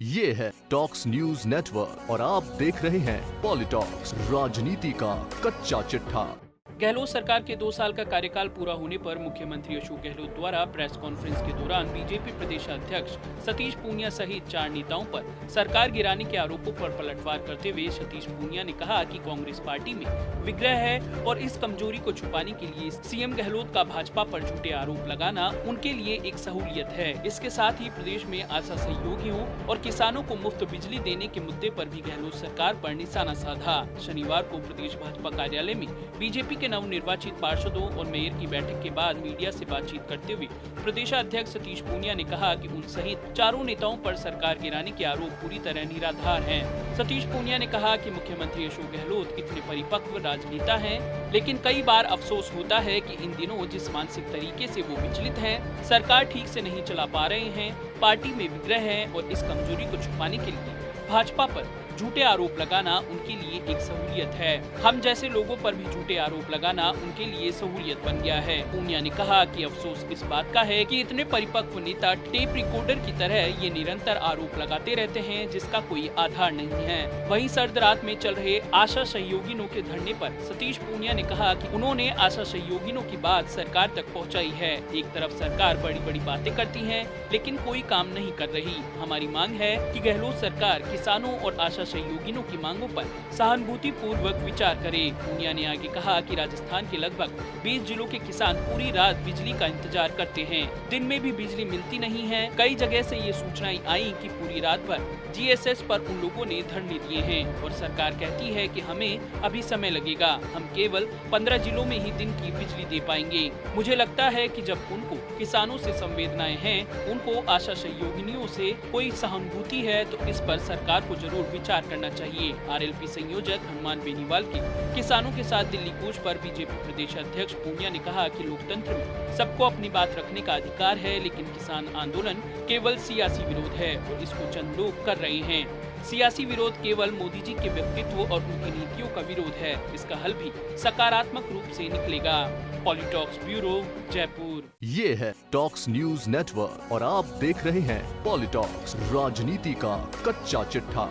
ये है talks news network और आप देख रहे हैं पॉलिटॉक्स, राजनीति का कच्चा चिट्ठा। गहलोत सरकार के 2 साल का कार्यकाल पूरा होने पर मुख्यमंत्री अशोक गहलोत द्वारा प्रेस कॉन्फ्रेंस के दौरान बीजेपी प्रदेशाध्यक्ष सतीश पूनिया सहित 4 नेताओं पर सरकार गिराने के आरोपों पर पलटवार करते हुए सतीश पूनिया ने कहा कि कांग्रेस पार्टी में विग्रह है और इस कमजोरी को छुपाने के लिए सीएम गहलोत का भाजपा पर झूठे आरोप लगाना उनके लिए एक सहूलियत है। इसके साथ ही प्रदेश में आशा सहयोगियों और किसानों को मुफ्त बिजली देने के मुद्दे पर भी गहलोत सरकार पर निशाना साधा। शनिवार को प्रदेश भाजपा कार्यालय में बीजेपी के नवनिर्वाचित पार्षदों और मेयर की बैठक के बाद मीडिया से बातचीत करते हुए प्रदेशाध्यक्ष सतीश पूनिया ने कहा कि उन सहित 4 नेताओं पर सरकार गिराने के आरोप पूरी तरह निराधार हैं। सतीश पूनिया ने कहा कि मुख्यमंत्री अशोक गहलोत इतने परिपक्व राजनेता हैं, लेकिन कई बार अफसोस होता है कि इन दिनों जिस मानसिक तरीके से वो विचलित हैं, सरकार ठीक से नहीं चला पा रहे हैं, पार्टी में विग्रह है और इस कमजोरी को छुपाने के लिए भाजपा पर झूठे आरोप लगाना उनके लिए एक सहूलियत है। हम जैसे लोगों पर भी झूठे आरोप लगाना उनके लिए सहूलियत बन गया है। पूनिया ने कहा कि अफसोस इस बात का है कि इतने परिपक्व नेता टेप रिकॉर्डर की तरह ये निरंतर आरोप लगाते रहते हैं जिसका कोई आधार नहीं है। वहीं सर्द रात में चल रहे आशा सहयोगिनों के धरने पर सतीश पूनिया ने कहा कि उन्होंने आशा सहयोगिनों की बात सरकार तक पहुँचाई है। एक तरफ सरकार बड़ी बड़ी बातें करती है लेकिन कोई काम नहीं कर रही। हमारी मांग है कि गहलोत सरकार किसानों और आशा सहयोगिनों की मांगों पर सहानुभूति पूर्वक विचार करे। पूनिया ने आगे कहा कि राजस्थान के लगभग 20 जिलों के किसान पूरी रात बिजली का इंतजार करते हैं, दिन में भी बिजली मिलती नहीं है। कई जगह से ये सूचनाएं आई कि पूरी रात भर जीएसएस पर उन लोगों ने धरने दिए हैं और सरकार कहती है कि हमें अभी समय लगेगा, हम केवल 15 जिलों में ही दिन की बिजली दे पाएंगे। मुझे लगता है कि जब उनको किसानों से संवेदनाएं हैं, उनको आशा सहयोगिनियों से कोई सहानुभूति है, तो इस पर सरकार को जरूर विचार करना चाहिए। आरएलपी संयोजक हनुमान बेनीवाल के किसानों के साथ दिल्ली कूच पर बीजेपी प्रदेश अध्यक्ष पूनिया ने कहा कि लोकतंत्र में सबको अपनी बात रखने का अधिकार है, लेकिन किसान आंदोलन केवल सियासी विरोध है और इसको चंद लोग कर रहे हैं। सियासी विरोध केवल मोदी जी के व्यक्तित्व और उनकी नीतियों का विरोध है। इसका हल भी सकारात्मक रूप से निकलेगा। पॉलिटॉक्स ब्यूरो, जयपुर। ये है टॉक्स न्यूज नेटवर्क और आप देख रहे हैं पॉलिटॉक्स, राजनीति का कच्चा चिट्ठा।